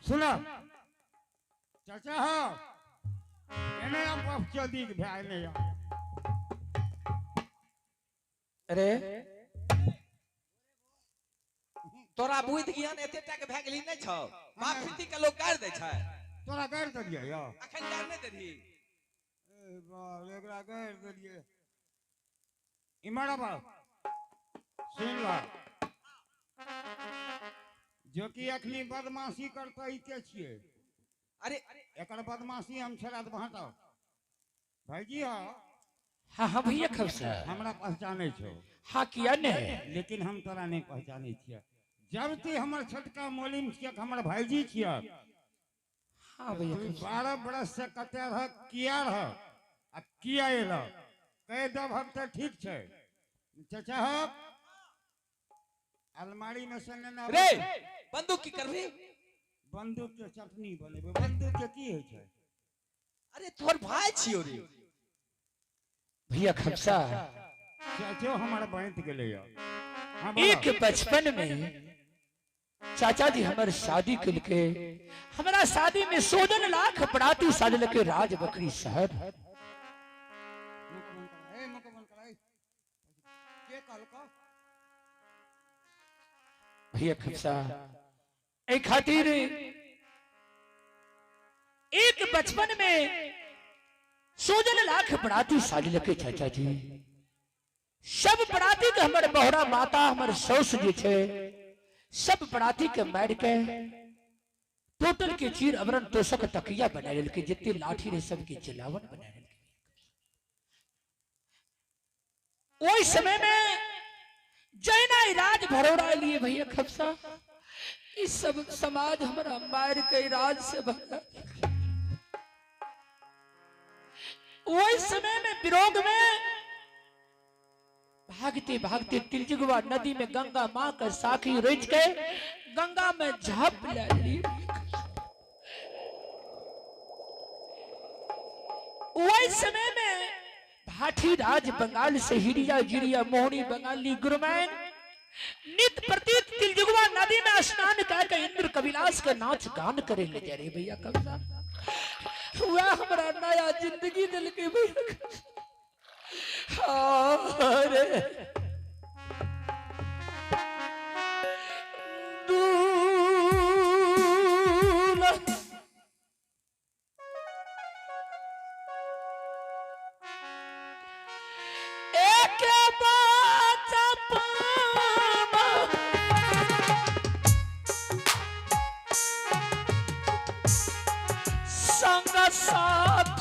सुनो चाचा हो एने आप जल्दी भाई ने अरे तोरा बुद्धि ज्ञान एतेटा के भए गेली नै छौ माफीती के लोग गाड़ दे छै तोरा गाड़ दिया यो अखन गाड़ नै देही ए बाप एकरा गाड़ दिए इमारा बाप सुन ला जो कि अखनी बदमाशी करता ही के छिए अरे एकर बदमाशी हम छड़ा त हटाओ भाईजी हो हाँ हाँ भैया खबसा हमरा पहचाने छो हाँ किया ने लेकिन हम तोरा नहीं पहचाने छिए जब ती हमर छोटका मोलिम छिए हमर भाईजी छिए हाँ भैया 12 बरस से कते रह किया रह आ किया एला कह दब हम त ठीक छै चाचा हो अलमारी में से ना रे बंदूक की करबी बंदूक के चटनी बनेबे बंदूक के की होय छै अरे तोर भाई छियो रे भैया खबसा चाचो हमारा बैंत गेले या एक बचपन में चाचा जी हमारे शादी के लिए हमारा शादी में 16 लाख पड़ाती साजल के राज बकरी शहर के कहलको भैया खबसा एक खातिर एक बचपन में 16 लाख पड़ाती साजल के चाचा जी सब पड़ाती के हमारे बहरा माता हमारे सौस जी छे सब पड़ाती के मार के टोटल के चीर अवरण तोषक तकिया बना के जितनी लाठी रे सब के जलावन बना ओई समय में जैना राज भरोड़ा लिए भैया खबसा इस सब समाज हमारा मार के राज से भरा ओई समय में विरोध में भागते भागते तिलजुगवा नदी में गंगा मां का साखी रेच के गंगा में झाप ले ली वही समय में भाटी राज बंगाल से हिरिया जिरिया मोहनी बंगाली गुरमैन नित प्रतीत तिलजुगवा नदी में स्नान करके इंद्र कविलास का नाच गान करे ले जा रहे भैया कविता हुआ हमारा नया जिंदगी दिल के भैया अरे एक बात संग साथ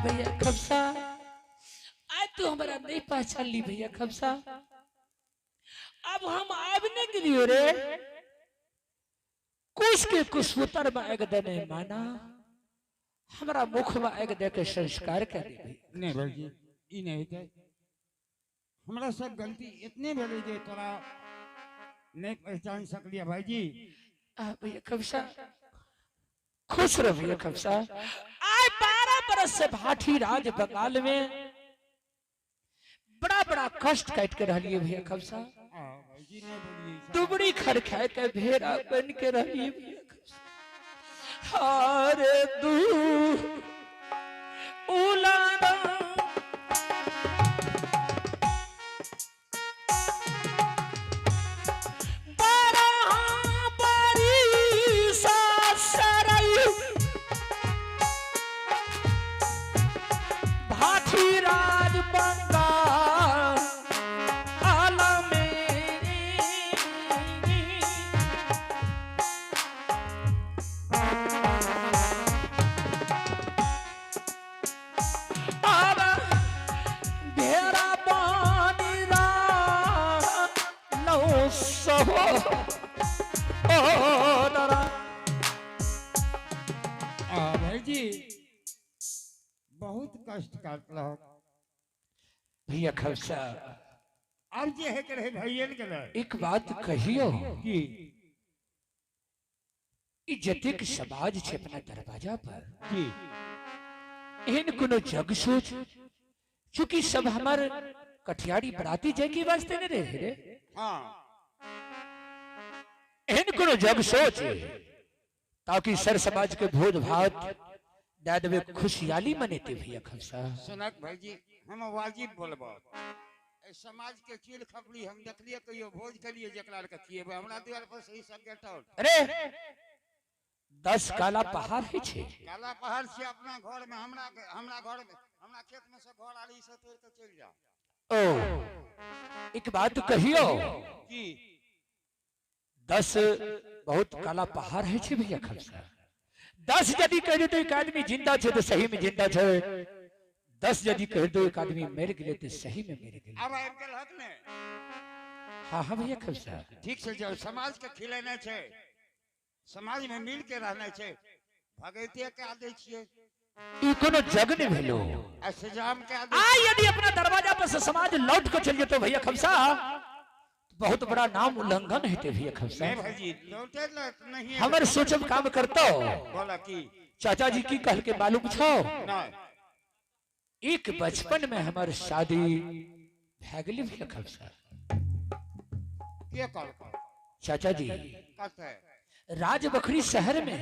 भैया खबसा आज तू हमारा नहीं पहचान ली भैया खबसा अब हम आबने के लिए रे कुछ के कुछ उतर में एक दने माना हमारा मुख में एक दे के संस्कार कर दे नहीं भाई ई नहीं होते हमरा सब गलती इतने भेले जे तोरा नहीं पहचान सकलिया भाईजी भैया खबसा खुश रह भैया खबसा आज 12 बरस से भाटी राज बंगाल में बड़ा बड़ा कष्ट काट के रहिए भैया खबसा दुबड़ी खर खाए के भेड़ा बन के रहिए भैया खबसा अरे दू उलाना तारा भाई जी बहुत कष्ट काटल भैया खलसा अब जे है करे भैया ने करे एक बात कहियो कि इज्जतिक समाज छे अपना दरवाजा पर जी एहन कोनो जग सोच चूंकि सब हमार कठियारी बराती जय के वास्ते नहीं रहे रे हाँ एहन कोनो जग सोच ताकि सर समाज के भोज भात दाद में खुशहाली मनेते भैया खलसा सुनक भाई जी हम वाजिब बोलबो ए समाज के चील खपली हम देखलिए कहियो भोज करिए जकरा के खिएबे हमरा द्वार पर सही सब गेट आउट अरे 10 काला पहाड़ है छे काला पहाड़ से अपना घर में हमरा घर में हमरा खेत में से घर आली से तोड़ के चल जा ओ एक बात कहियो कि 10 बहुत काला पहाड़ है छे भैया खलसा 10 यदि कह दे तो एक आदमी जिंदा छे तो सही में जिंदा छे 10 यदि कह दो एक आदमी मर गए तो सही में मर गए अब आबि गेल हक ने हाँ हाँ भैया खलसा ठीक से जो समाज के खिलेने छे समाज में मिल के रहने छे भगैते के आदे छिए ई कोनो जग ने भेलो असजाम के आदे आ यदि अपना दरवाजा पर से समाज लौट के चलिए तो भैया खलसा बहुत बड़ा नाम उल्लंघन है भैया खलसा नहीं भाई जी लौटे नहीं है हमर सोचब काम करतो बोला कि चाचा जी की कह के मालूम छो ना एक बचपन में हमार शादी भै गेली भैया खलसा के कल चाचा जी कहते राज बखरी शहर में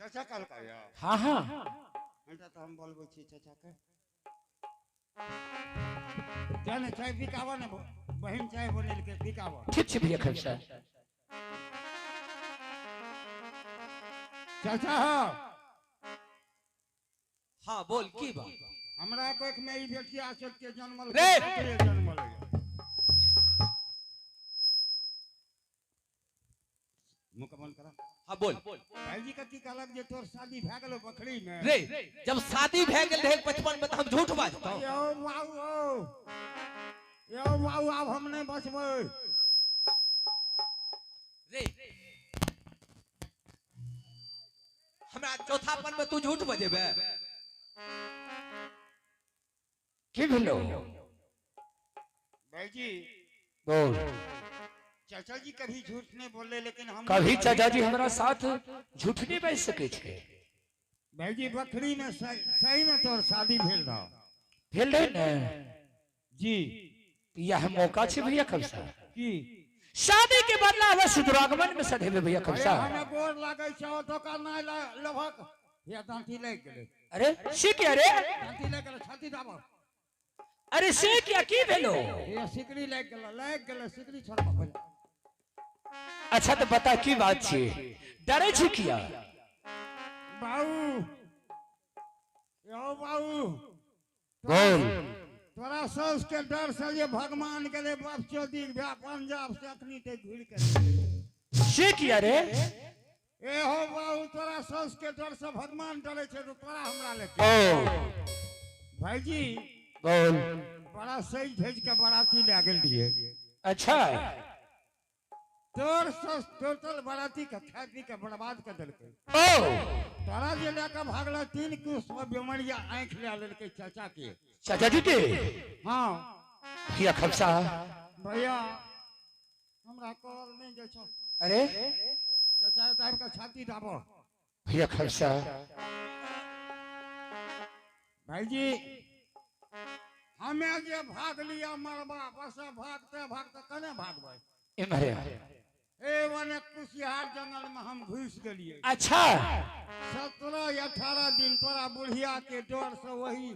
चाचा कल का या हाँ हाँ बेटा तो हम बोलबो छी चाचा के जाने चाय बिकावा ने बहन चाय बोले के बिकावा ठीक छे भैया खलसा चाचा हाँ बोल की बात हमरा को एक में ई बेटी आसत के जन्मल रे! जन्मल मुकमल करा हाँ बोल भाई जी का की कहलक जे तोर शादी भै गेलो बखरी में रे जब शादी भै गेल रहे बचपन में तो हम झूठ बाजतो यो बाऊ अब हम नहीं बचबै रे हमरा चौथापन में तू झूठ बजेबे की भेलो भाई जी बोल चाचा जी कभी झूठ नहीं बोले लेकिन हम कभी चाचा जी हमारा साथ झूठ नहीं बैठ सके छे भाई जी बखरी में सही में तोर शादी भेल रहा भेल रहे ने जी यह मौका छे भैया खलसा की शादी के बदला हमें सुदरागमन में सधेबे भैया खलसा हमें गोर लागे छो तो का ना लभक या दांती लग गेले अरे से क्या रे दांती लग गेले छाती दाबो अरे से क्या की भेलो ये सिकड़ी लग गेले सिकड़ी छोड़बा पड़े अच्छा तो बता की बात छे डरे छी किया बाऊ यो बाऊ बोल तोरा सौस के डर से ये भगवान गेले बाप चौधरी पंजाब से अखनी ते घुर के से किया रे ए हो बाऊ तोरा सौस के डर से भगवान डरे छे तो तोरा हमरा लेके ओ भाई जी बोल बड़ा सही भेज के बराती ले गेल दिए अच्छा तोर सौस टोटल बराती के खा पी के बर्बाद कर देलके ओ तोरा जे लेके भागल 3 कुछ बीमारियां आंख ले लेलके चाचा के चाचा जी के हां भैया खलसा भैया हमरा कॉल नहीं जे छो अरे चाचा टाइम का छाती दाबो भैया खलसा भाई जी हमें जे भाग लिया मरबा बस भागते भागते कने भागबै इमरे ए वने कुशियार जंगल में हम घुस गेलिए अच्छा 17 या 18 दिन तोरा बुढ़िया के डर से वही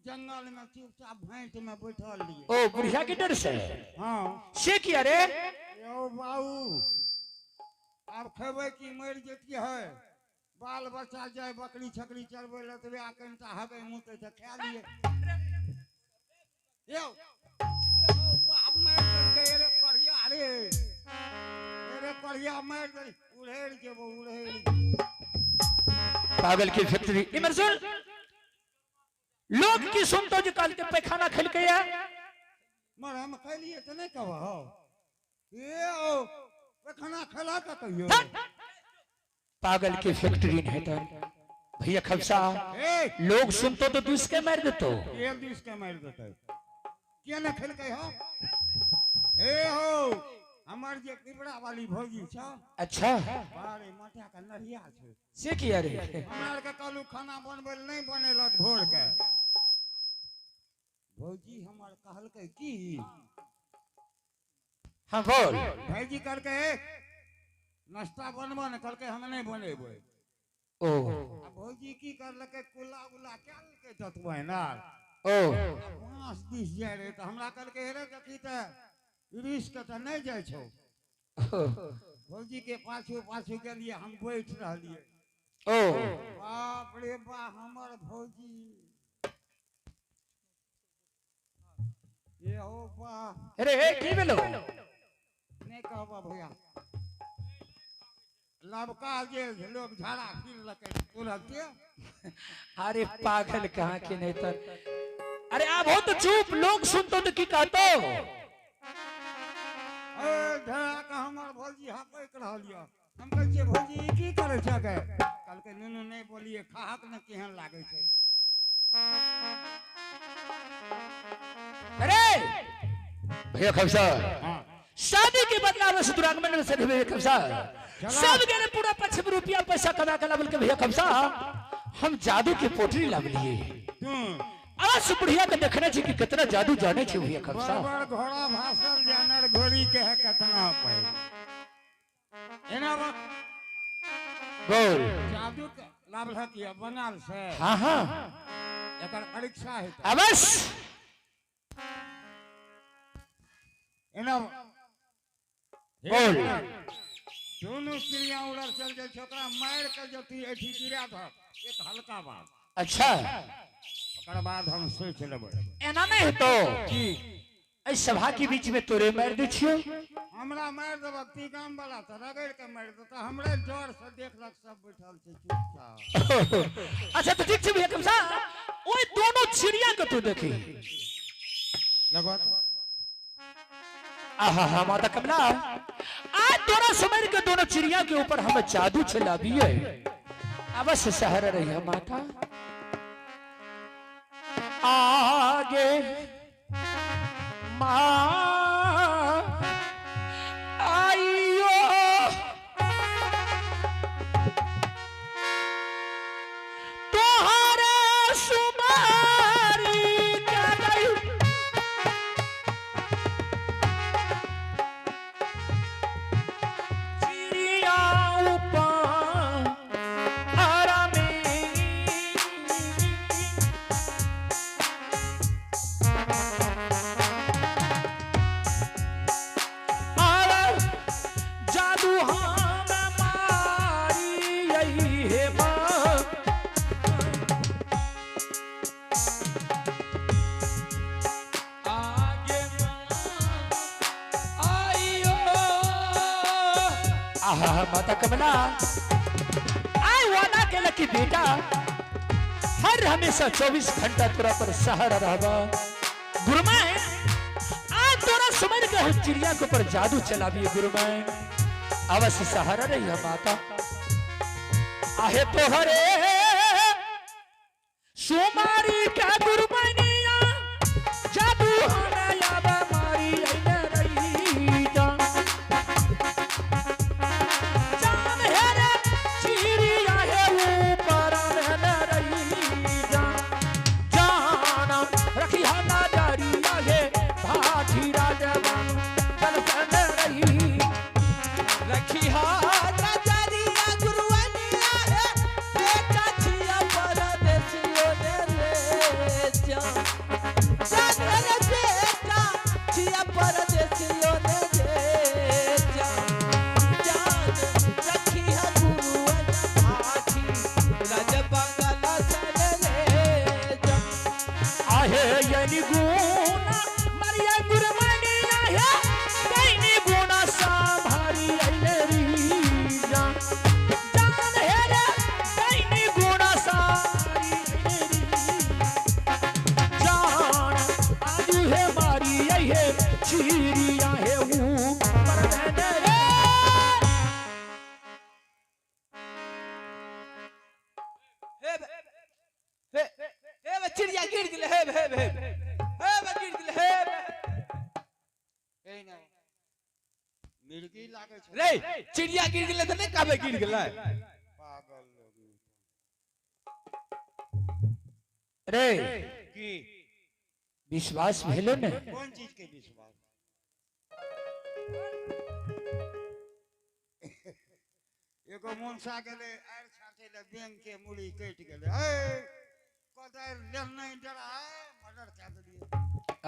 जंगल में चुपचाप भेंट में बैठल लिए ओ बुढ़िया के डर से हां से किया रे यो बाऊ अब खेबै की मर जेती है बाल बच्चा जाए बकरी छकरी चरबै ले तबे आ कनटा हबे मुते त खा लिए यो अब मार के रे करिया रे करिया मार दे उड़ेड़ के वो उड़ेड़ पागल की फैक्ट्री इमरसन लोग की सुनतो जो काल के पैखाना खेल के या मर हम खैलिए त नहीं कहबो ये ओ खाना खिला का कहियो पागल की फैक्ट्री नहीं था भैया खबसा ए लोग सुनतो तो दूस के मार देतो एक दिस के मार देते क्या न खेल के हो ए हो हमार जे पिपड़ा वाली भौजी छ अच्छा बारे माथा का नरिया छै से किया रे हमार के कहलू खाना बनबे नहीं बनेलक भोर के भौजी हमार कहल के की हाँ बोल भाईजी कल के नाश्ता बनबो न कल के हम नहीं बनेबे ओ भौजी की करलके कुला उला क्या के ततबै ना ओ 5 दिस जाय रे त हमरा कल के हेरे देखी त रिस्क त नहीं जाय छौ भौजी के पाछू पाछू के लिए हम बैठ रहलिए ओ बाप रे बा हमर भौजी ये हो बा अरे की भेलो नहीं कहबा भैया लबका जे लोग झाड़ा फिर लके तुरंत अरे पागल कहाँ के नहीं तर अरे आप हो तो चुप लोग सुनतो तो की कहतो ए धरा का हमर भौजी हाकै कर रहलियो हम कहै छियै भौजी ई की करे छ के कल के नुनु नहीं बोलिए खाहक न केहन लागे छै अरे भैया खबसा हां शादी के बदला में सुतुरागमन में से भैया खबसा सब गेले पूरा 25 रुपया पैसा कमा के लाबल के भैया खबसा हम जादू के पोटली लाब लिए आज बुढ़िया के देखने छी कि कितना जादू जाने छी भैया खबसा बड़ घोड़ा भासल जानर घोड़ी के है कितना पाई एना बोल जादू के लाभ है कि बनाल से हाँ हाँ एकर परीक्षा है अवश्य एना बोल दोनों चिड़िया उड़ल चल जाए छोकरा मार के जती एठी गिरा ध एक हल्का बात अच्छा ओकर बाद हम सोच लेबै एना नहीं हेतो की ऐ सभा के बीच में तोरे मार दे छियो हमरा मार देबक ती गाम वाला त रगड़ के मार दे त हमरे डर से देखलक सब बैठल छै चुपचाप अच्छा तो ठीक छै भैया खबसा ओए दोनों चिड़िया के तू देखी लगत आहा हा माता कमला आज तोरा समर के दोनों चिड़िया के ऊपर हम जादू चलाबिए अवश्य सहर रही है माता आगे माँ आइयो तोहरे सुमारी क्या गई चिड़िया ऊपर आरामे और जादू हम मारी यही है माँ आगे आइयो आहा माता कमला आय वादा के लकी बेटा हर हमेशा 24 घंटा तोरा पर सहारा रहबा गुरुमा आज तोरा समझ के हो चिड़िया के ऊपर जादू चलाबी गुरुमा अवश्य सहारा रही है माता आहे तोहरे सुमारी का गुरुमानिया जादू हमें याद मारी अइने रही जा जान है रे चिड़िया है ऊपर में रही जा जान रखी हना डरिया है भाठी राजवन चल सन रही रखी हाथ नजरिया गुरुवनिया है बेटा छिया परदेसियों ने ले जा मिर्गी लागे छै रे चिड़िया गिर गेलै त नहीं कहबे गिर गेलै। पागल लोग रे की विश्वास भेलो ने? कौन चीज के विश्वास? एगो मुंसा गेले आर छाटे ले बैंक के मुड़ी कट गेले ए कदर लेन नहीं डरा मर्डर कर दिए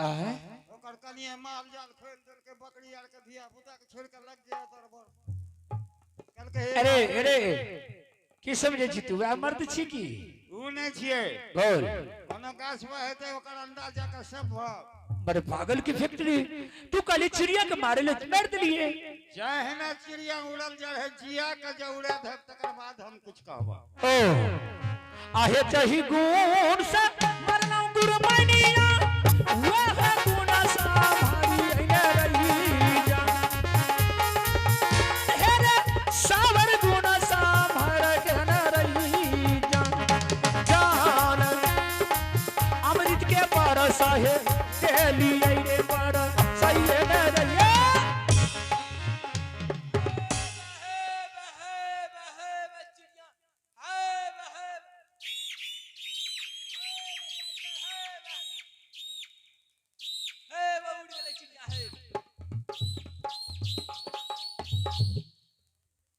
आय ओकर कनिए माल जाल खोल देल के बकरी आर के धिया पुता के छोड़ के लग गया दरबार कल के अरे अरे की समझे छी तू? आ मर्द छी की? ऊ नहीं छिए बोल। कोनो गाछ में हेते ओकर अंदाजा के सब भ बड़े पागल की फैक्ट्री। तू काली चिड़िया के मारे ले मार दिलिए। चाहे ना चिड़िया उड़ल जाए जिया के जो उड़े धर तकर बाद हम कुछ कहबा। ओ आहे चाही गुण से मरना गुरमानिया वह गुण सा भारी रही जा हेरे सावर गुण सा भर रही जा जान अमृत के परस है तेली रे पर सही है रे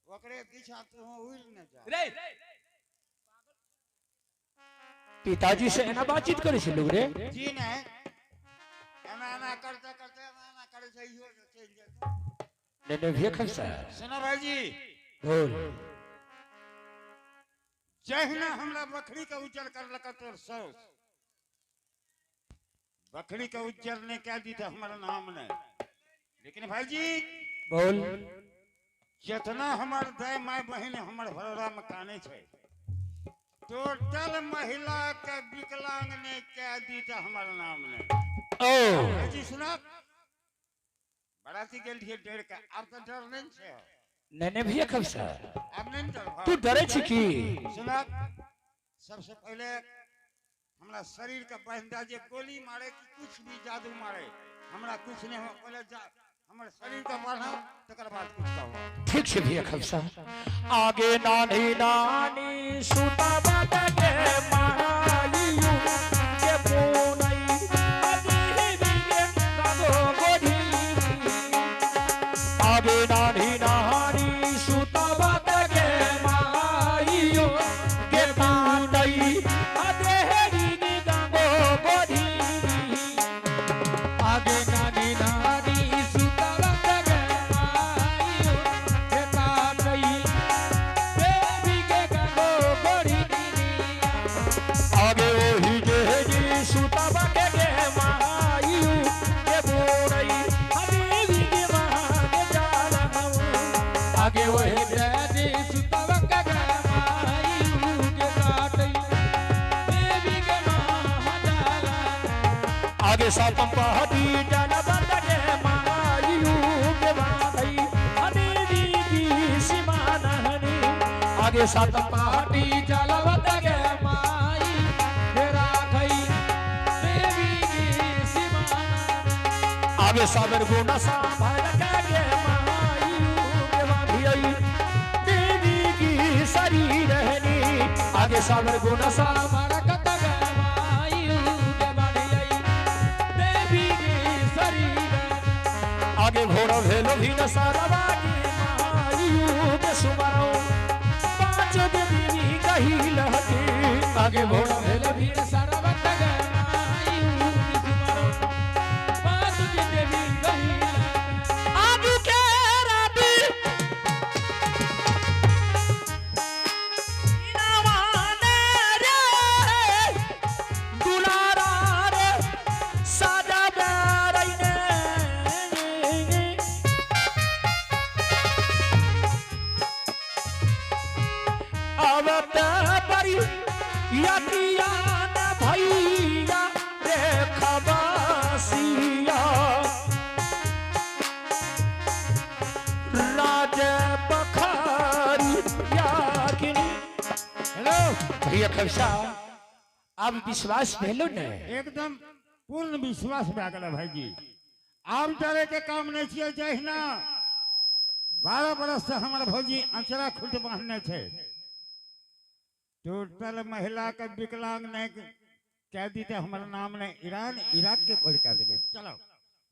ओकरे पीछा तू उड़ न जा। रे पिताजी से एना बातचीत करे छै लोग रे। जी नहीं एना करते करते एना करे छै इहो चल जाए। ने भी खसा सुनो भाई जी बोल। जहना हमरा बकरी के उज्जर कर लका तोर सौस बकरी के उज्जर ने कह दी तो हमारा नाम ने। लेकिन भाई जी बोल। जितना हमार दाई माय बहन हमर भरोड़ा में काने छै टोटल महिला के विकलांग ने कह दी तो हमारा नाम ने। ओ भाई जी सुना बराती गेल थिए डेढ़ का अब तो डर नहीं छै। ने भी खसा अब नहीं डर भा। तू डरे छी की? सुना सबसे पहले हमरा शरीर के बंधा जे गोली मारे कि कुछ भी जादू मारे हमरा कुछ नहीं हो। पहले हमर शरीर के बढ़ा तकर बाद कुछ कहो। ठीक से भी खसा आगे नानी नानी सुता बात के माइयू के पुनई अभी भी के गागो गोधी आगे नानी नानी सुता बात के माइयू के पुनई अदेहरी की गागो गोधी आगे नानी नानी आगे सातम पहाड़ी जाना बंद के मायू के बाधई हबीबी की सीमानहनी आगे सातम पहाड़ी जाना बंद के माई तेरा गई देवी की सीमानहनी आगे साबर गुना सांभर के मायू के बाधई देवी की शरीर रहनी आगे साबर गुना सांभर के आगे घोड़ा भेलो भी न सारा बागी मायू के सुमरो पांच देवी कही लहती आगे घोड़ा भेलो भी न सारा बागी मायू के सुमरो पांच देवी कही आगे के राती इनावाने रे दुलारा रे साजा बेरैने भैया रे खबासिया राज बखारी हेलो भैया खबसा अब विश्वास भेलो ने? एकदम पूर्ण विश्वास में आ गया भाई जी। आम डरे के काम नहीं छिए। जहिना 12 बरस से हमारे भौजी अंचरा खुट बांधने थे। टोटल महिला के विकलांग नहीं कह दी थे हमारा नाम ने ईरान इराक के खोल कर देवे चलो।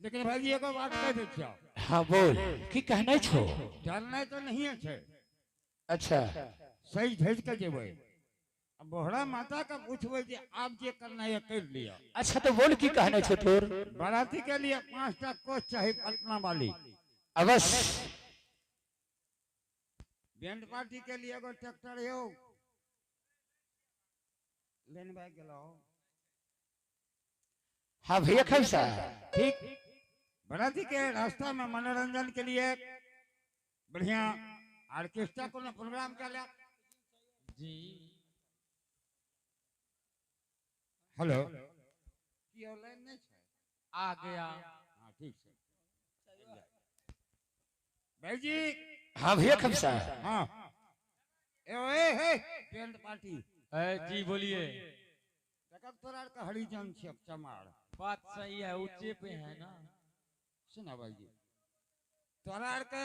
लेकिन भाईजी एगो बात कह दे छियो। हाँ बोल की कहने छो। डरना तो नहीं है। अच्छा सही भेज के जेबे। अब बोहरा माता का पूछबे जे आप जे करना है कर लिया। अच्छा तो बोल की कहने छो तोर। बाराती के लिए 5टा कोच चाहिए पटना वाली। अवश्य। बैंड पार्टी के लिए एगो ट्रैक्टर हो लेने भाई गेलो। हाँ भैया खैसा ठीक। बाराती के रास्ता में मनोरंजन के लिए बढ़िया ऑर्केस्ट्रा को प्रोग्राम कर लिया जी। हेलो की ऑनलाइन नहीं है आ गया। हां ठीक है भाई जी। हाँ भैया खैसा हां ए बैंड पार्टी जी बोलिए। तक तोरा का हरिजन छे चमार। बात सही है ऊंचे पे है ना। सुना भाई जी तोरा के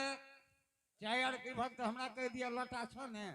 चाय और विभक्त हमरा कह दिया लटा छ ने